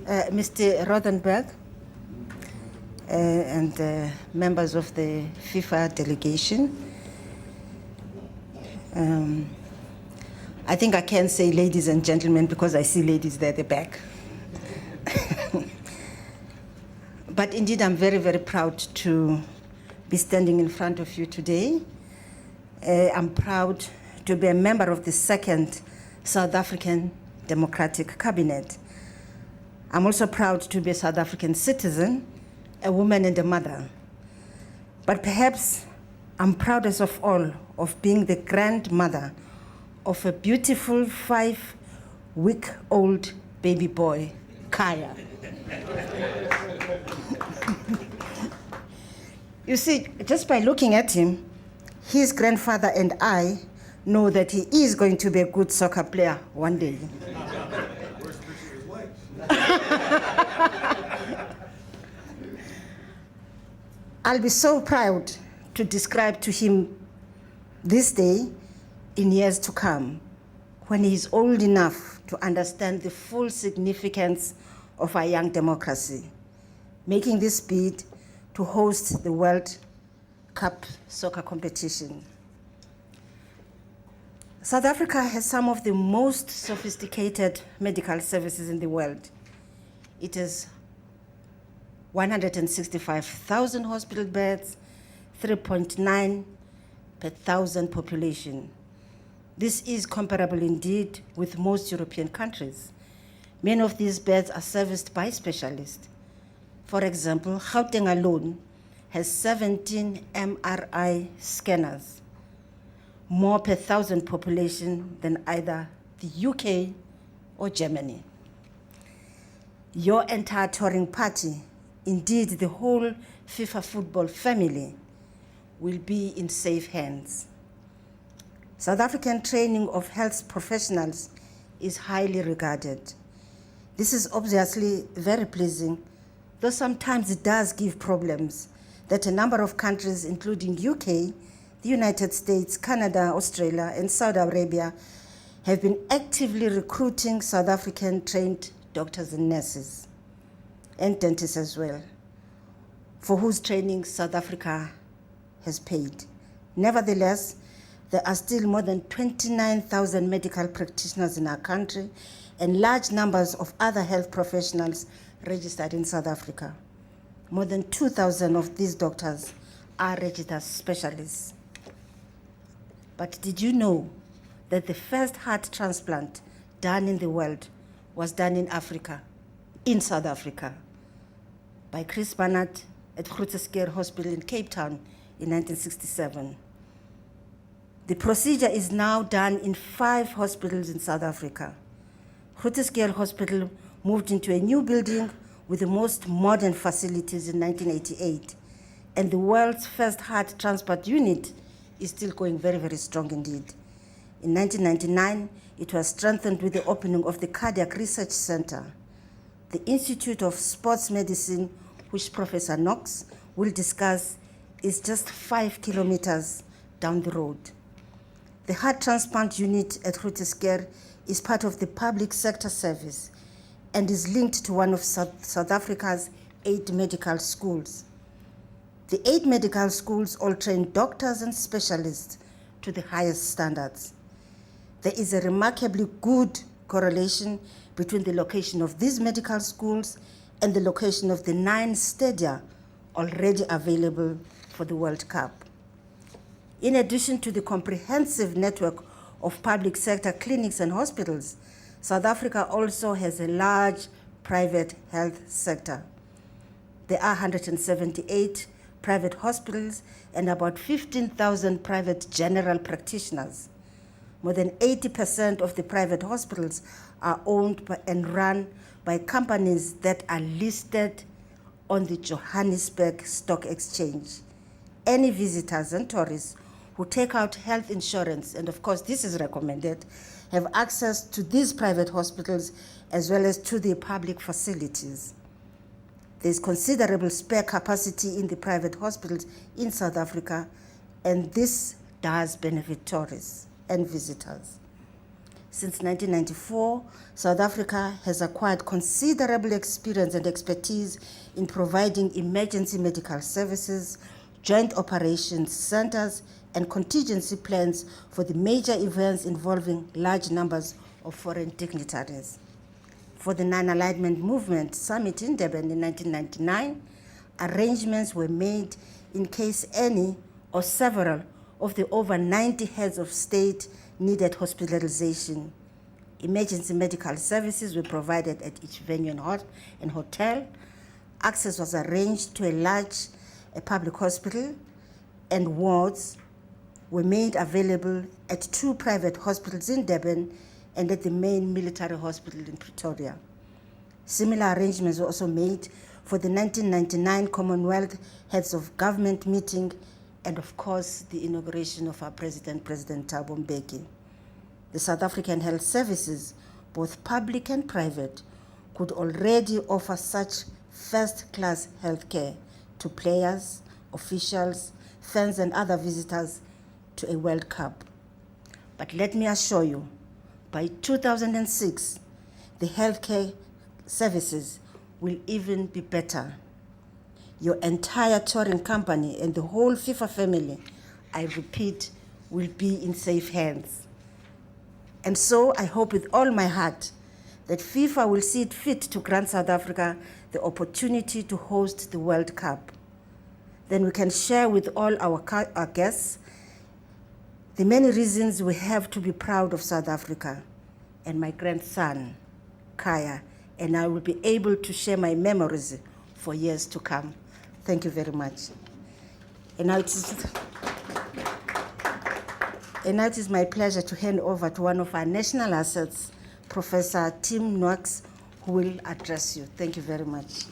Mr. Rothenberg and members of the FIFA delegation. I think I can say ladies and gentlemen because I see ladies there at the back. But indeed, I'm very, very proud to be standing in front of you today. I'm proud to be a member of the second South African Democratic Cabinet. I'm also proud to be a South African citizen, a woman and a mother. But perhaps I'm proudest of all of being the grandmother of a beautiful 5-week-old baby boy, Kaya. You see, just by looking at him, his grandfather and I know that he is going to be a good soccer player one day. Where's the picture of his legs? I'll be so proud to describe to him this day in years to come, when he is old enough to understand the full significance of our young democracy, making this bid to host the World Cup soccer competition. South Africa has some of the most sophisticated medical services in the world. It has 165,000 hospital beds, 3.9 per thousand population. This is comparable indeed with most European countries. Many of these beds are serviced by specialists. For example, Gauteng alone has 17 MRI scanners, more per thousand population than either the UK or Germany. Your entire touring party, indeed the whole FIFA football family, will be in safe hands. South African training of health professionals is highly regarded. This is obviously very pleasing, though sometimes it does give problems that a number of countries, including UK, the United States, Canada, Australia, and Saudi Arabia, have been actively recruiting South African trained doctors and nurses, and dentists as well, for whose training South Africa has paid. Nevertheless, there are still more than 29,000 medical practitioners in our country and large numbers of other health professionals registered in South Africa. More than 2,000 of these doctors are registered specialists. But did you know that the first heart transplant done in the world was done in Africa, in South Africa, by Chris Barnard at Groote Schuur Hospital in Cape Town in 1967. The procedure is now done in 5 hospitals in South Africa. Groote Schuur Hospital moved into a new building with the most modern facilities in 1988, and the world's first heart transplant unit is still going very, very strong indeed. In 1999, it was strengthened with the opening of the Cardiac Research Center. The Institute of Sports Medicine, which Professor Knox will discuss, is just 5 kilometers down the road. The heart transplant unit at Groote Schuur is part of the public sector service and is linked to one of South Africa's 8 medical schools. The 8 medical schools all train doctors and specialists to the highest standards. There is a remarkably good correlation between the location of these medical schools and the location of the 9 stadia already available for the World Cup. In addition to the comprehensive network of public sector clinics and hospitals, South Africa also has a large private health sector. There are 178 private hospitals and about 15,000 private general practitioners. More than 80% of the private hospitals are owned by and run by companies that are listed on the Johannesburg Stock Exchange. Any visitors and tourists who take out health insurance, and of course this is recommended, have access to these private hospitals as well as to the public facilities. There's considerable spare capacity in the private hospitals in South Africa, and this does benefit tourists and visitors. Since 1994, South Africa has acquired considerable experience and expertise in providing emergency medical services, joint operations centers, and contingency plans for the major events involving large numbers of foreign dignitaries. For the Non-Alignment Movement Summit in Durban in 1999, arrangements were made in case any or several of the over 90 heads of state needed hospitalization. Emergency medical services were provided at each venue and hotel. Access was arranged to a large public hospital, and wards were made available at 2 private hospitals in Durban and at the main military hospital in Pretoria. Similar arrangements were also made for the 1999 Commonwealth Heads of Government meeting and, of course, the inauguration of our President, President Thabo Mbeki. The South African health services, both public and private, could already offer such first-class healthcare to players, officials, fans, and other visitors to a World Cup. But let me assure you, by 2006, the healthcare services will even be better. Your entire touring company and the whole FIFA family, I repeat, will be in safe hands. And so I hope with all my heart that FIFA will see it fit to grant South Africa the opportunity to host the World Cup. Then we can share with all our guests the many reasons we have to be proud of South Africa. And my grandson, Kaya, and I will be able to share my memories for years to come. Thank you very much. And now it is my pleasure to hand over to one of our national assets, Professor Tim Knox, who will address you. Thank you very much.